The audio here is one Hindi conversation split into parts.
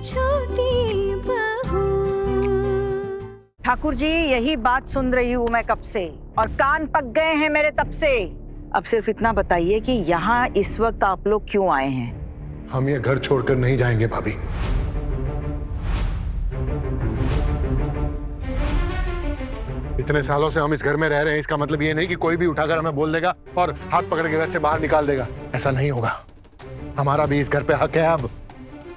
छोटी बहू। ठाकुर जी, यही बात सुन रही हूँ मैं कब से, और कान पक गए हैं मेरे तब से। अब सिर्फ इतना बताइए कि यहाँ इस वक्त आप लोग क्यों आए हैं? हम ये घर छोड़कर नहीं जाएंगे भाभी। इतने सालों से हम इस घर में रह रहे हैं, इसका मतलब ये नहीं कि कोई भी उठाकर हमें बोल देगा और हाथ पकड़ के घर से बाहर निकाल देगा। ऐसा नहीं होगा। हमारा भी इस घर पे हक है अब,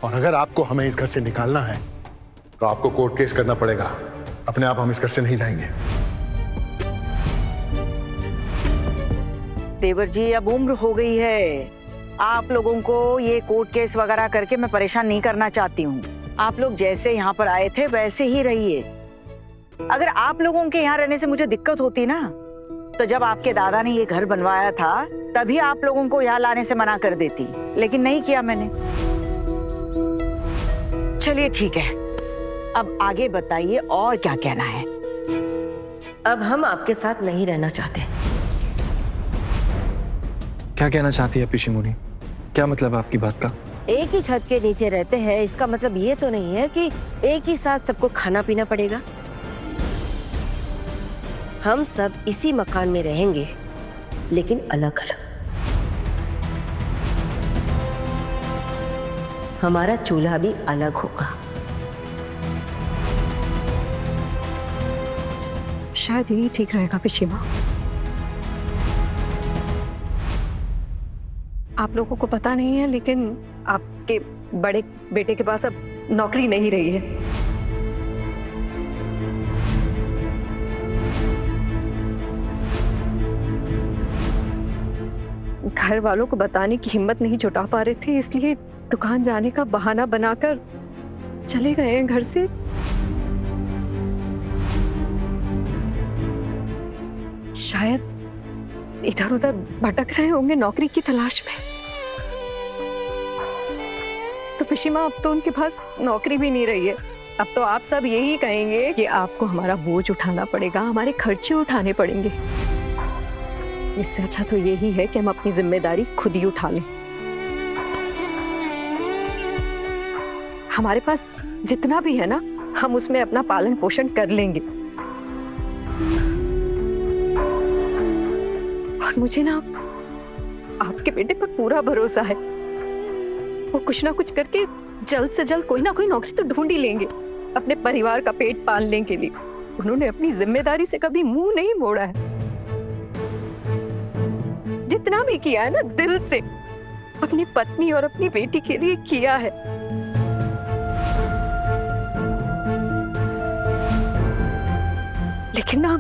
और अगर आपको हमें इस घर से निकालना है तो आपको कोर्ट केस करना पड़ेगा। अपने आप हम इस घर से नहीं जाएंगे। देवर जी, अब उम्र हो गई है। आप लोगों को ये कोर्ट केस वगैरह करके मैं परेशान नहीं करना चाहती हूँ। आप लोग जैसे यहाँ पर आए थे वैसे ही रहिए। अगर आप लोगों के यहाँ रहने से मुझे दिक्कत होती ना, तो जब आपके दादा ने ये घर बनवाया था तभी आप लोगों को यहाँ लाने से मना कर देती, लेकिन नहीं किया मैंने। चलिए ठीक है, अब आगे बताइए और क्या कहना है। अब हम आपके साथ नहीं रहना चाहते। क्या कहना चाहती है पिशी मुनी? क्या मतलब आपकी बात का? एक ही छत के नीचे रहते हैं, इसका मतलब ये तो नहीं है कि एक ही साथ सबको खाना पीना पड़ेगा। हम सब इसी मकान में रहेंगे, लेकिन अलग अलग। हमारा चूल्हा भी अलग होगा। शायद यही ठीक रहेगा पिशी माँ। आप लोगों को पता नहीं है, लेकिन आपके बड़े बेटे के पास अब नौकरी नहीं रही है। घर वालों को बताने की हिम्मत नहीं जुटा पा रहे थे, इसलिए दुकान जाने का बहाना बनाकर चले गए हैं घर से। शायद इधर उधर भटक रहे होंगे नौकरी की तलाश में। तो पिशी माँ, अब तो उनके पास नौकरी भी नहीं रही है। अब तो आप सब यही कहेंगे कि आपको हमारा बोझ उठाना पड़ेगा, हमारे खर्चे उठाने पड़ेंगे। इससे अच्छा तो यही है कि हम अपनी जिम्मेदारी खुद ही उठा लें। हमारे पास जितना भी है ना, हम उसमें अपना पालन पोषण कर लेंगे। और मुझे ना आपके बेटे पर पूरा भरोसा है। वो कुछ ना कुछ करके जल्द से जल्द कोई ना कोई नौकरी तो ढूंढ ही लेंगे, अपने परिवार का पेट पालने के लिए। उन्होंने अपनी जिम्मेदारी से कभी मुंह नहीं मोड़ा है। जितना भी किया है ना, दिल से अपनी पत्नी और अपनी बेटी के लिए किया है। लेकिन ना,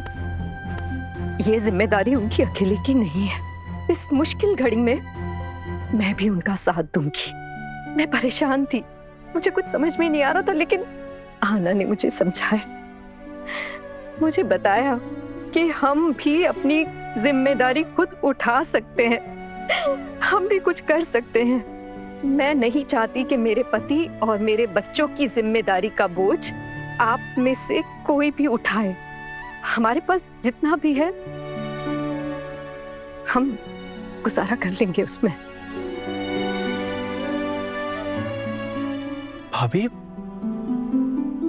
ये जिम्मेदारी उनकी अकेले की नहीं है। इस मुश्किल घड़ी में मैं भी उनका साथ दूंगी। मैं परेशान थी, मुझे कुछ समझ में नहीं आ रहा था, लेकिन आना ने मुझे समझाया, मुझे बताया कि हम भी अपनी जिम्मेदारी खुद उठा सकते हैं, हम भी कुछ कर सकते हैं। मैं नहीं चाहती कि मेरे पति और मेरे बच्चों की जिम्मेदारी का बोझ आप में से कोई भी उठाए। हमारे पास जितना भी है हम गुजारा कर लेंगे उसमें। भाभी,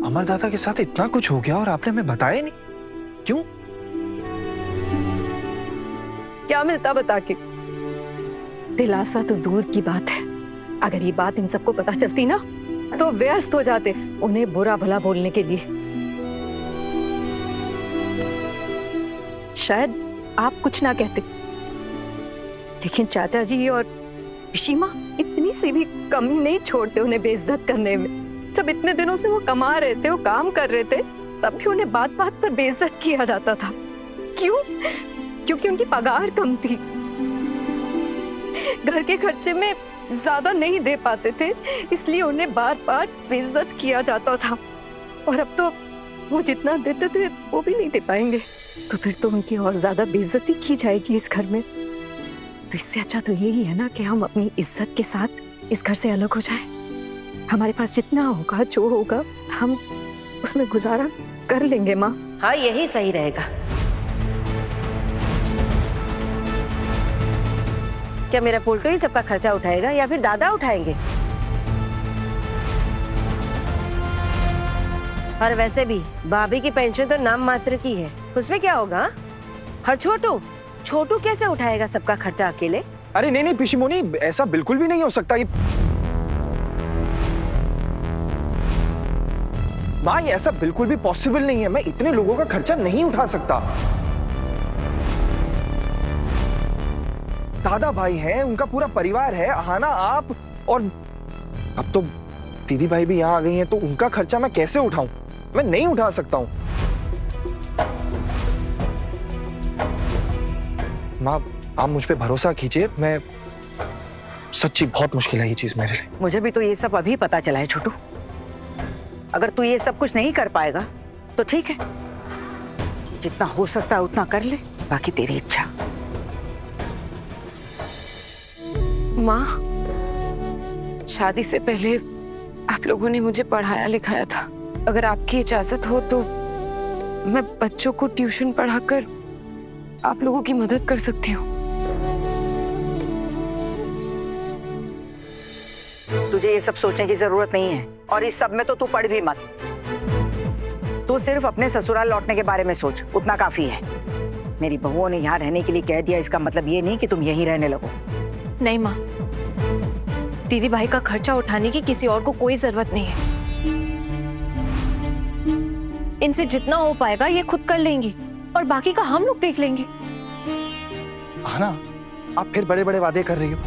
अमरदादा के साथ इतना कुछ हो गया और आपने हमें बताया नहीं, क्यों? क्या मिलता बता के? दिलासा तो दूर की बात है, अगर ये बात इन सबको पता चलती ना तो व्यस्त हो जाते उन्हें बुरा भला बोलने के लिए। शायद आप कुछ ना कहते, लेकिन चाचा जी और पिशी माँ इतनी सी भी कमी नहीं छोड़ते उन्हें बेइज्जत करने में। जब इतने दिनों से वो कमा रहे थे, वो काम कर रहे थे, तब भी उन्हें बात बात पर बेइज्जत किया जाता था। क्यों? क्योंकि उनकी पगार कम थी, घर के खर्चे में ज्यादा नहीं दे पाते थे, इसलिए उन्हें बार बार बेइज्जत किया जाता था। और अब तो वो जितना देते थे वो भी नहीं दे पाएंगे, तो फिर तो उनकी और ज्यादा बेइज्जती की जाएगी इस घर में। तो इससे अच्छा तो यही है ना कि हम अपनी इज्जत के साथ इस घर से अलग हो जाएं। हमारे पास जितना होगा, जो होगा, हम उसमें गुजारा कर लेंगे माँ। हाँ, यही सही रहेगा। क्या मेरा पोल्टो ही सबका खर्चा उठाएगा या फिर दादा उठाएंगे? और वैसे भी भाभी की पेंशन तो नाम मात्र की है, उसमें क्या होगा? हाँ? और छोटू छोटू कैसे उठाएगा सबका खर्चा अकेले? अरे नहीं नहीं पिशीमोनी, ऐसा बिल्कुल भी नहीं हो सकता। ये माँ, ये ऐसा बिल्कुल भी पॉसिबल नहीं है। मैं इतने लोगों का खर्चा नहीं उठा सकता। दादा भाई हैं, उनका पूरा परिवार है, आहाना आप, और अब तो दीदी भाई भी यहाँ आ गई हैं, तो उनका खर्चा मैं कैसे उठाऊं? मैं नहीं उठा सकता हूं। माँ, आप मुझ पे भरोसा कीजिए। मैं सच्ची बहुत मुश्किल है ये चीज मेरे लिए। मुझे भी तो ये सब अभी पता चला है छोटू। अगर तू ये सब कुछ नहीं कर पाएगा तो ठीक है, जितना हो सकता है उतना कर ले, बाकी तेरी इच्छा। माँ, शादी से पहले आप लोगों ने मुझे पढ़ाया लिखाया था। अगर आपकी इजाजत हो तो मैं बच्चों को ट्यूशन पढ़ाकर आप लोगों की मदद कर सकती हूँ। तुझे ये सब सोचने की जरूरत नहीं है, और इस सब में तो तू पढ़ भी मत। तू सिर्फ अपने ससुराल लौटने के बारे में सोच, उतना काफी है। मेरी बहुओं ने यहाँ रहने के लिए कह दिया, इसका मतलब ये नहीं कि तुम यहीं रहने लगो। नहीं माँ, दीदी भाई का खर्चा उठाने की किसी और को कोई जरूरत नहीं है। इनसे जितना हो पाएगा ये खुद कर लेंगी, और बाकी का हम लोग देख लेंगे। आहाना, आप फिर बड़े बड़े वादे कर रही हो।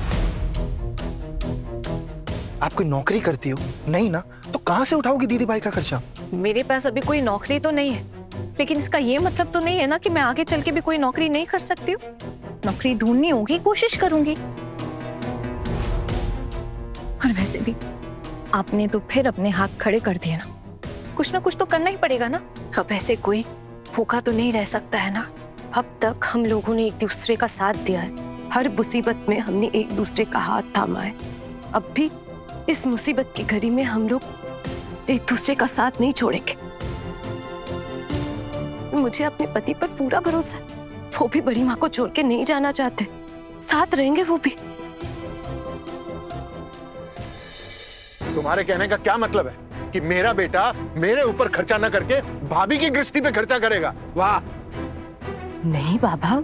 आप कोई नौकरी करती हो? नहीं ना, तो कहां से उठाओगी दीदी भाई का खर्चा? मेरे पास अभी कोई नौकरी तो नहीं है, लेकिन इसका ये मतलब तो नहीं है ना कि मैं आगे चल के भी कोई नौकरी नहीं कर सकती हूँ। नौकरी ढूंढनी होगी, कोशिश करूंगी। और वैसे भी आपने तो फिर अपने हाथ खड़े कर दिए ना, कुछ ना कुछ तो करना ही पड़ेगा ना। अब ऐसे कोई भूखा तो नहीं रह सकता है ना। अब तक हम लोगों ने एक दूसरे का साथ दिया है, हर मुसीबत में हमने एक दूसरे का हाथ थामा है। अब भी इस मुसीबत की घड़ी में हम लोग एक दूसरे का साथ नहीं छोड़ेंगे। मुझे अपने पति पर पूरा भरोसा है, वो भी बड़ी माँ को छोड़ के नहीं जाना चाहते, साथ रहेंगे वो भी। तुम्हारे कहने का क्या मतलब है कि मेरा बेटा मेरे ऊपर खर्चा न करके भाभी की गृहस्थी पे खर्चा करेगा? वाह! नहीं बाबा,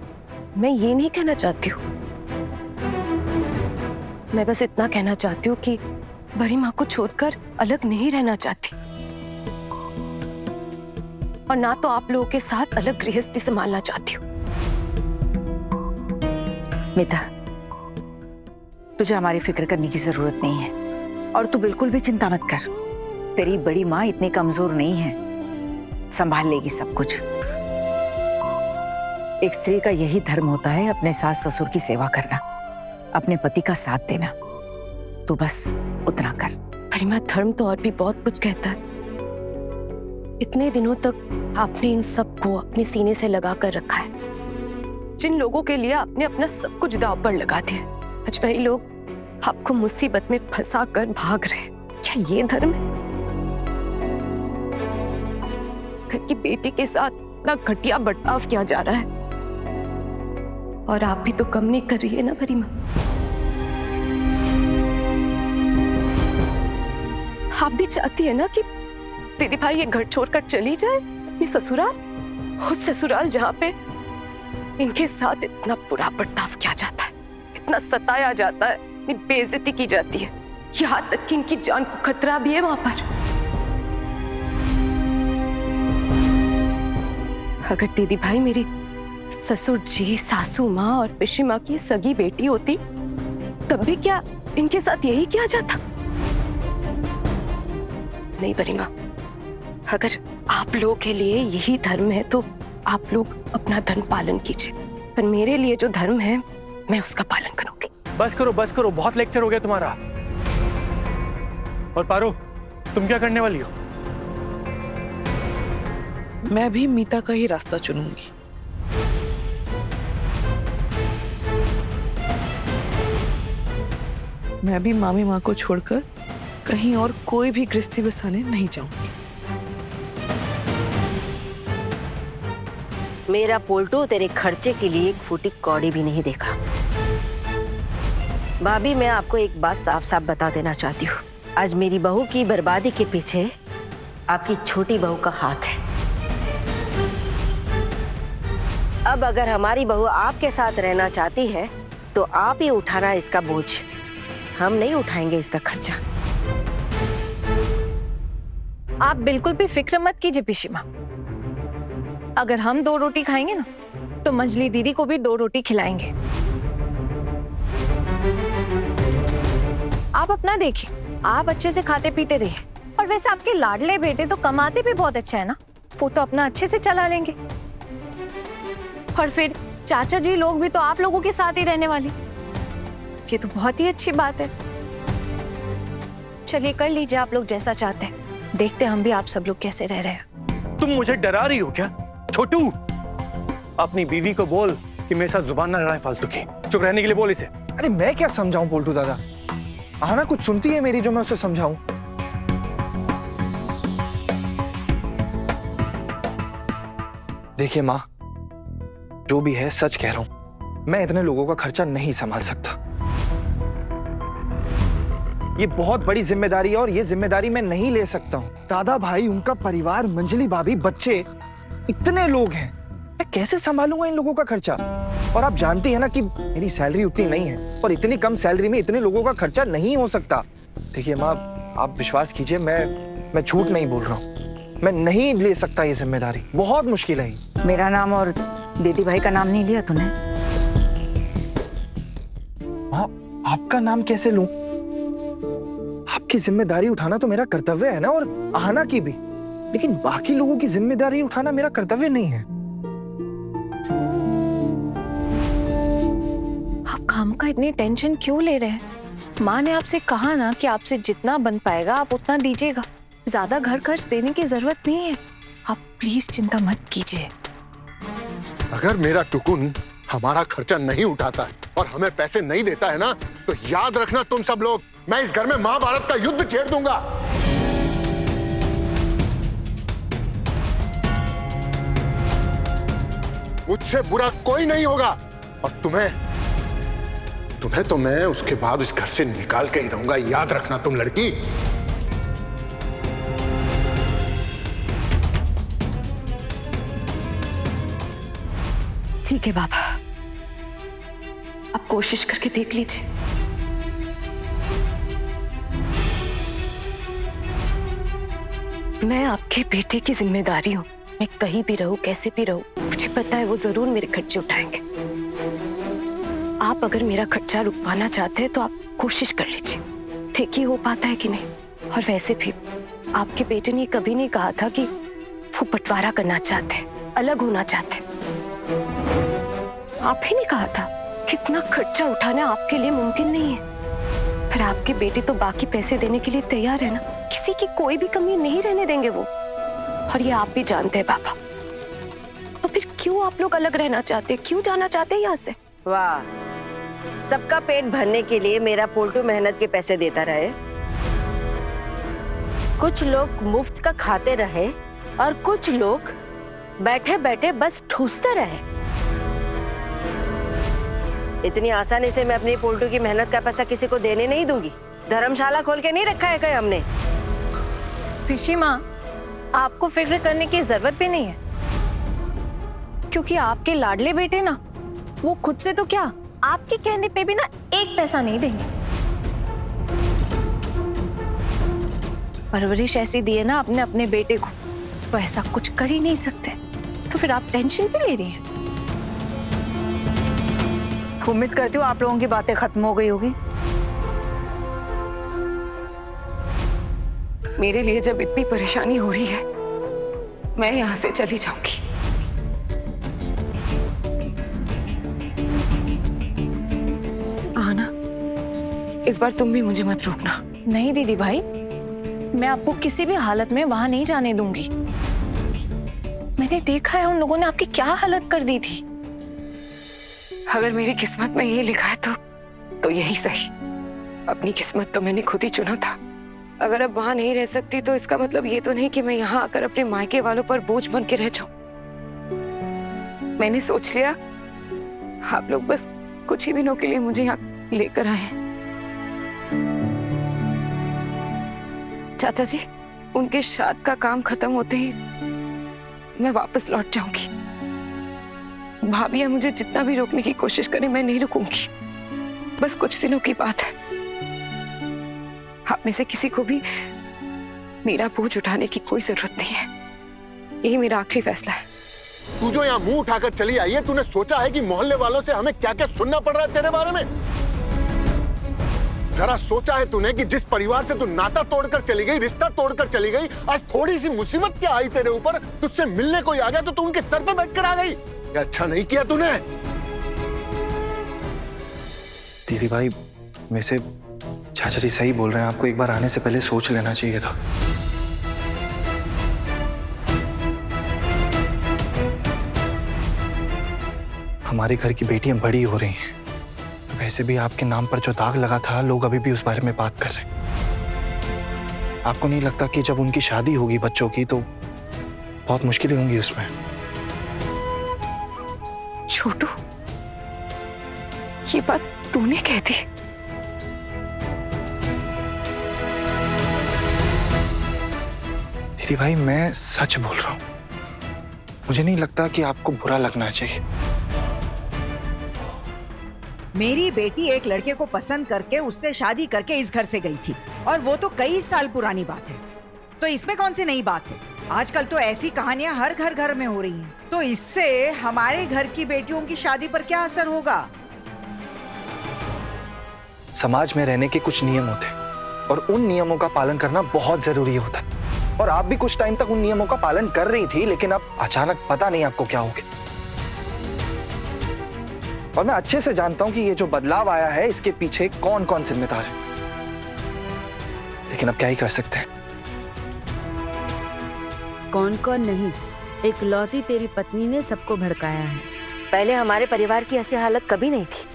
मैं ये नहीं कहना चाहती हूँ। मैं बस इतना कहना चाहती हूँ कि बड़ी माँ को छोड़कर अलग नहीं रहना चाहती, और ना तो आप लोगों के साथ अलग गृहस्थी संभालना चाहती हूँ। मिता, तुझे हमारी फिक्र करने की जरूरत नहीं है, और तू बिल्कुल भी चिंता मत कर। तेरी बड़ी माँ इतनी कमजोर नहीं है, संभाल लेगी सब कुछ। एक स्त्री का यही धर्म होता है, अपने सास ससुर की सेवा करना, अपने पति का साथ देना। तू बस उतना कर। बड़ी माँ, धर्म तो और भी बहुत कुछ कहता है। इतने दिनों तक आपने इन सब को अपने सीने से लगा कर रखा है। जिन लोगों के लिए आपने अपना सब कुछ दांव पर लगा दिया, आज वही लोग आपको मुसीबत में फंसा कर भाग रहे। क्या ये धर्म है? घर की बेटी के साथ इतना घटिया बर्ताव किया जा रहा है, और आप भी तो कम नहीं कर रही है ना बड़ी माँ। आप भी चाहती है ना कि दीदी भाई ये घर छोड़कर चली जाए अपने ससुराल, उस ससुराल जहाँ पे इनके साथ इतना बुरा बर्ताव किया जाता है, इतना सताया जाता है, इतनी बेइज्जती की जाती है, यहाँ तक कि इनकी जान को खतरा भी है वहां पर। अगर दीदी भाई मेरी ससुर जी, सासू माँ और पिशी माँ की सगी बेटी होती, तब भी क्या इनके साथ यही किया जाता? नहीं बड़ी माँ, अगर आप लोगों के लिए यही धर्म है तो आप लोग अपना धर्म पालन कीजिए, पर मेरे लिए जो धर्म है मैं उसका पालन करूंगी। बस करो, बहुत लेक्चर हो गया तुम्हारा। और पारो, तुम क्या करने वाली हो? मैं भी मीता का ही रास्ता चुनूंगी। मैं भी मामी माँ को छोड़कर कहीं और कोई भी गृहस्थी बसाने नहीं जाऊंगी। मेरा पोल्टो तेरे खर्चे के लिए एक फूटी कौड़ी भी नहीं देखा। भाभी, मैं आपको एक बात साफ साफ बता देना चाहती हूँ, आज मेरी बहू की बर्बादी के पीछे आपकी छोटी बहू का हाथ है। अब अगर हमारी बहू आपके साथ रहना चाहती है तो आप ही उठाना इसका बोझ, हम नहीं उठाएंगे इसका खर्चा। आप बिल्कुल भी फिक्र मत कीजिए पिशीमा। अगर हम 2 रोटी खाएंगे ना तो मंजली दीदी को भी 2 रोटी खिलाएंगे। आप अपना देखिए, आप अच्छे से खाते पीते रहिए। और वैसे आपके लाडले बेटे तो कमाते भी बहुत अच्छा है ना, वो तो अपना अच्छे से चला लेंगे। और फिर चाचा जी लोग भी तो आप लोगों के साथ ही रहने वाले, ये तो बहुत ही अच्छी बात है। चलिए कर लीजिए आप लोग जैसा चाहते हैं, देखते हैं हम भी आप सब लोग कैसे रह रहे हैं। तुम मुझे डरा रही हो क्या? छोटू, अपनी बीवी को बोल कि मेरे साथ जुबान ना लड़ाए फालतू की। चुप रहने के लिए बोल इसे। अरे मैं क्या समझाऊं पोल्टू दादा? आहाना कुछ सुनती है मेरी जो मैं उसे समझाऊं? देखिए माँ, जो भी है सच कह रहा हूं, मैं इतने लोगों का खर्चा नहीं संभाल सकता। ये बहुत बड़ी जिम्मेदारी है और ये जिम्मेदारी मैं नहीं ले सकता हूं। दादा भाई, उनका परिवार, मंजली भाभी, बच्चे, इतने लोग हैं, मैं कैसे संभालूंगा इन लोगों का खर्चा? और आप जानती है ना कि मेरी सैलरी उतनी नहीं है और इतनी कम सैलरी में इतने लोगों का खर्चा नहीं हो सकता। देखिए माँ, आप विश्वास कीजिए, मैं झूठ नहीं बोल रहा हूँ। मैं नहीं ले सकता ये जिम्मेदारी, बहुत मुश्किल है। मेरा नाम और दीदी भाई का नाम नहीं लिया तूने? माँ, आपका नाम कैसे लूं? आपकी जिम्मेदारी उठाना तो मेरा कर्तव्य है ना, और आहाना की भी। लेकिन बाकी लोगों की जिम्मेदारी उठाना मेरा कर्तव्य नहीं है। आप काम का इतनी टेंशन क्यों ले रहे हैं? माँ ने आपसे कहा ना कि आपसे जितना बन पाएगा आप उतना दीजिएगा, ज्यादा घर खर्च देने की जरूरत नहीं है। आप प्लीज चिंता मत कीजिए। अगर मेरा टुकुन हमारा खर्चा नहीं उठाता है और हमें पैसे नहीं देता है ना, तो याद रखना तुम सब लोग, मैं इस घर में महाभारत का युद्ध छेड़ दूंगा। मुझसे बुरा कोई नहीं होगा, और तुम्हें तो मैं उसके बाद इस घर से निकाल के ही रहूंगा, याद रखना तुम लड़की। ठीक है बाबा, आप कोशिश करके देख लीजिए। मैं आपके बेटे की जिम्मेदारी हूँ। मैं कहीं भी रहूं, कैसे भी रहूं, मुझे पता है वो जरूर मेरे खर्चे उठाएंगे। आप अगर मेरा खर्चा रुकवाना चाहते हैं तो आप कोशिश कर लीजिए, देखिए हो पाता है कि नहीं। और वैसे भी आपके बेटे ने कभी नहीं कहा था कि वो बंटवारा करना चाहते, अलग होना चाहते। आप ही ने कहा था कितना खर्चा उठाना आपके लिए मुमकिन नहीं है। फिर आपके बेटे तो बाकी पैसे देने के लिए तैयार है ना, किसी की कोई भी कमी नहीं रहने देंगे वो, और ये आप भी जानते हैं बाबा। तो फिर क्यों आप लोग अलग रहना चाहते, क्यों जाना चाहते हैं यहाँ से? वाह, सबका पेट भरने के लिए मेरा पोल्टू मेहनत के पैसे देता रहे, कुछ लोग मुफ्त का खाते रहे और कुछ लोग बैठे बैठे बस ठूसते रहे। इतनी आसानी से मैं अपनी पोल्टू की मेहनत का पैसा किसी को देने नहीं दूंगी। धर्मशाला खोल के नहीं रखा है कहीं हमने। पिशी माँ, आपको फिक्र करने की जरूरत भी नहीं है, क्योंकि आपके लाडले बेटे ना, वो खुद से तो क्या, आपके कहने पे भी ना 1 पैसा नहीं देंगे। परवरिश ऐसी दी है ना आपने अपने बेटे को, वो ऐसा कुछ कर ही नहीं सकते। तो फिर आप टेंशन क्यों ले रही हैं? उम्मीद करती हूँ आप लोगों की बातें खत्म हो गई होगी। मेरे लिए जब इतनी परेशानी हो रही है, मैं यहाँ से चली जाऊंगी। आना, इस बार तुम भी मुझे मत रोकना। नहीं दीदी भाई, मैं आपको किसी भी हालत में वहां नहीं जाने दूंगी। मैंने देखा है उन लोगों ने आपकी क्या हालत कर दी थी। अगर मेरी किस्मत में ये लिखा है तो यही सही। अपनी किस्मत तो मैंने खुद ही चुना था। अगर अब वहां नहीं रह सकती तो इसका मतलब ये तो नहीं कि मैं यहाँ आकर अपने मायके वालों पर बोझ बन के रह जाऊं। मैंने सोच लिया आप लोग बस कुछ ही दिनों के लिए मुझे यहाँ लेकर आए हैं। चाचा जी, उनके श्राद्ध का काम खत्म होते ही मैं वापस लौट जाऊंगी। भाभी मुझे जितना भी रोकने की कोशिश करे, मैं नहीं रुकूंगी। बस कुछ दिनों की बात है। आप में से किसी को भी मेरा बोझ उठाने की कोई जरूरत नहीं है। यही मेरा आखिरी फैसला है। तू जो यहाँ मुंह उठाकर चली आई है, तूने सोचा है कि मोहल्ले वालों से हमें क्या क्या सुनना पड़ रहा है तेरे बारे में? जरा सोचा है तूने कि जिस परिवार से तू नाता तोड़कर चली गई, रिश्ता तोड़कर चली गई, आज थोड़ी सी मुसीबत क्या आई तेरे ऊपर, तुझसे मिलने कोई आ गया तो तू उनके सर पे बैठकर आ गई? ये अच्छा नहीं किया तूने। दीदी भाई, वैसे चाचा जी सही बोल रहे हैं, आपको एक बार आने से पहले सोच लेना चाहिए था। हमारे घर की बेटियां बड़ी हो रही हैं। वैसे भी आपके नाम पर जो दाग लगा था, लोग अभी भी उस बारे में बात कर रहे हैं। आपको नहीं लगता कि जब उनकी शादी होगी बच्चों की तो बहुत मुश्किलें होंगी उसमें? छोटू, ये बात तूने कह दी? दीदी भाई, मैं सच बोल रहा हूं। मुझे नहीं लगता कि आपको बुरा लगना चाहिए। मेरी बेटी एक लड़के को पसंद करके उससे शादी करके इस घर से गई थी, और वो तो कई साल पुरानी बात है। तो इसमें कौन सी नई बात है? आजकल तो ऐसी कहानियां हर घर में हो रही हैं। तो इससे हमारे घर की बेटियों की शादी पर क्या असर होगा? समाज में रहने के कुछ नियम होते हैं और उन नियमों का पालन करना बहुत जरूरी होता है। और आप भी कुछ टाइम तक उन नियमों का पालन कर रही थी, लेकिन अब अचानक पता नहीं आपको क्या हो गया। और मैं अच्छे से जानता हूं कि ये जो बदलाव आया है, इसके पीछे कौन कौन जिम्मेदार है। लेकिन अब क्या ही कर सकते हैं। कौन कौन नहीं, इकलौती तेरी पत्नी ने सबको भड़काया है। पहले हमारे परिवार की ऐसी हालत कभी नहीं थी।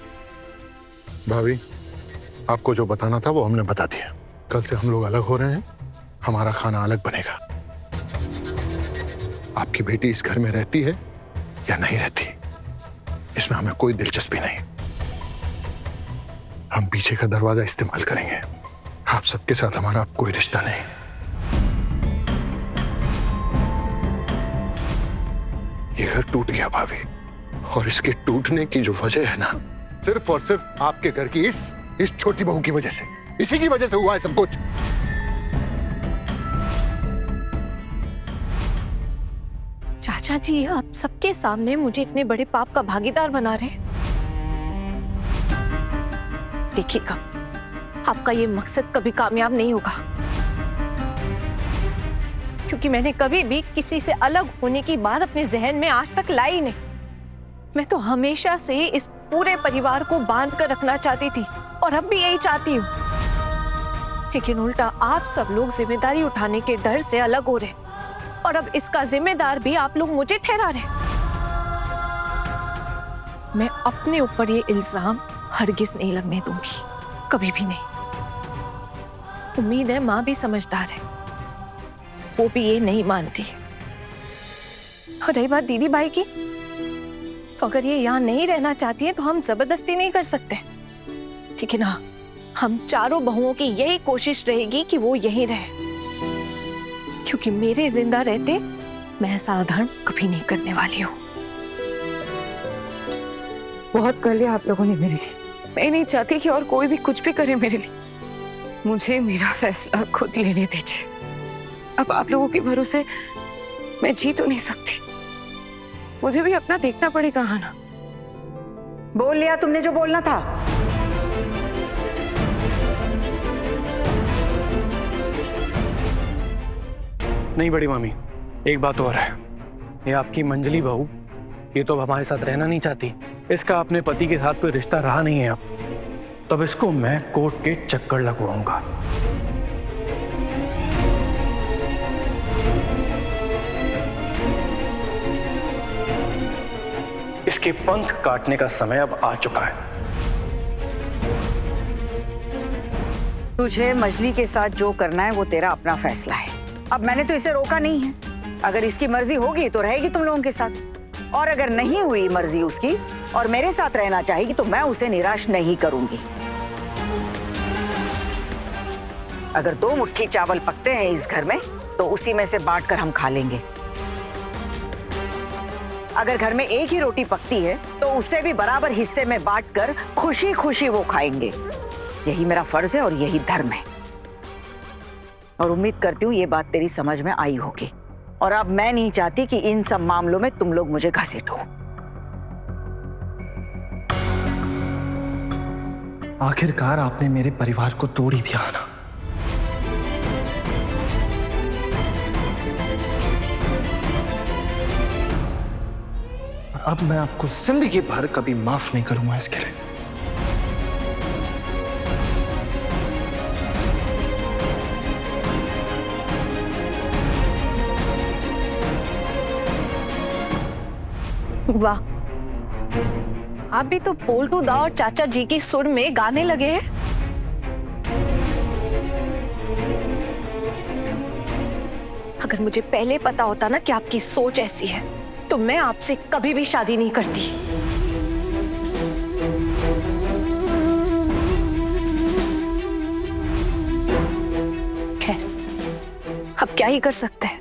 भाभी, आपको जो बताना था वो हमने बता दिया। कल से हम लोग अलग हो रहे हैं, हमारा खाना अलग बनेगा। आपकी बेटी इस घर में रहती है या नहीं रहती, इसमें हमें कोई दिलचस्पी नहीं। हम पीछे का दरवाजा इस्तेमाल करेंगे। आप सबके साथ हमारा अब कोई रिश्ता नहीं। ये घर टूट गया भाभी, और इसके टूटने की जो वजह है ना, सिर्फ और सिर्फ आपके घर की इस छोटी बहू की वजह से, इसी की वजह से हुआ है सब कुछ। चाचा जी, आप सबके सामने मुझे इतने बड़े पाप का भागीदार बना रहे हैं। देखिएगा, आपका ये मकसद कभी कामयाब नहीं होगा, क्योंकि मैंने कभी भी किसी से अलग होने की बात अपने जहन में आज तक लाई नहीं। मैं तो हमेशा से इस पूरे परिवार को बांध कर रखना चाहती थी, और अब भी यही चाहती हूँ। लेकिन उल्टा आप सब लोग जिम्मेदारी उठाने के डर से अलग हो रहे, और अब इसका जिम्मेदार भी आप लोग मुझे ठहरा रहे। मैं अपने ऊपर ये इल्जाम हरगिज नहीं लगने दूंगी, कभी भी नहीं। उम्मीद है माँ भी समझदार है, वो भी ये नहीं मानती। और रही बात दीदी भाई की, तो अगर ये यहाँ नहीं रहना चाहती है तो हम जबरदस्ती नहीं कर सकते, ठीक है ना? हम चारों बहुओं की यही कोशिश रहेगी कि वो यहीं रहे, क्योंकि मेरे जिंदा रहते मैं ऐसा अधर्म कभी नहीं करने वाली हूँ। बहुत कर लिया आप लोगों ने मेरे लिए। मैं नहीं चाहती कि और कोई भी कुछ भी करे मेरे लिए। मुझे मेरा फैसला खुद लेने दीजिए। अब आप लोगों के भरोसे मैं जी तो नहीं सकती, मुझे भी अपना देखना पड़ेगा। हाँ ना, बोल लिया तुमने जो बोलना था। नहीं बड़ी मामी, एक बात और है। ये आपकी मंजली बहू, ये तो अब हमारे साथ रहना नहीं चाहती। इसका अपने पति के साथ कोई रिश्ता रहा नहीं है अब, तब इसको मैं कोर्ट के चक्कर लगवाऊंगा। इसके पंख काटने का समय अब आ चुका है। तुझे मजली के साथ जो करना है वो तेरा अपना फैसला है। अब मैंने तो इसे रोका नहीं है। अगर इसकी मर्जी होगी तो रहेगी तुम लोगों के साथ, और अगर नहीं हुई मर्जी उसकी और मेरे साथ रहना चाहेगी तो मैं उसे निराश नहीं करूंगी। अगर 2 मुट्ठी चावल पकते हैं इस घर में तो उसी में से बांट कर हम खा लेंगे। अगर घर में 1 ही रोटी पकती है तो उसे भी बराबर हिस्से में बांटकर खुशी खुशी वो खाएंगे। यही मेरा फर्ज है और यही धर्म है। और उम्मीद करती हूँ ये बात तेरी समझ में आई होगी। और अब मैं नहीं चाहती कि इन सब मामलों में तुम लोग मुझे घसीटो। आखिरकार आपने मेरे परिवार को तोड़ ही दिया ना। अब मैं आपको जिंदगी भर कभी माफ नहीं करूंगा इसके लिए। वाह, आप भी तो पोल्टू दा और चाचा जी की सुर में गाने लगे हैं। अगर मुझे पहले पता होता ना कि आपकी सोच ऐसी है तो मैं आपसे कभी भी शादी नहीं करती। खैर, अब क्या ही कर सकते हैं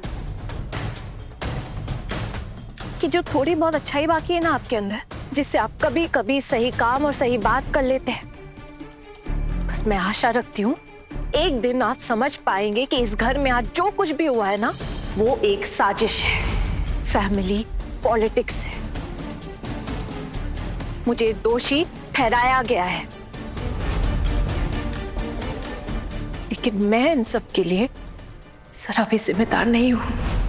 कि जो थोड़ी बहुत अच्छाई बाकी है ना आपके अंदर, जिससे आप कभी कभी सही काम और सही बात कर लेते हैं। बस मैं आशा रखती हूँ एक दिन आप समझ पाएंगे कि इस घर में आज जो कुछ भी हुआ है ना, वो एक साजिश है, फैमिली पॉलिटिक्स है। मुझे दोषी ठहराया गया है, लेकिन मैं इन सब के लिए जरा भी जिम्मेदार नहीं हूं।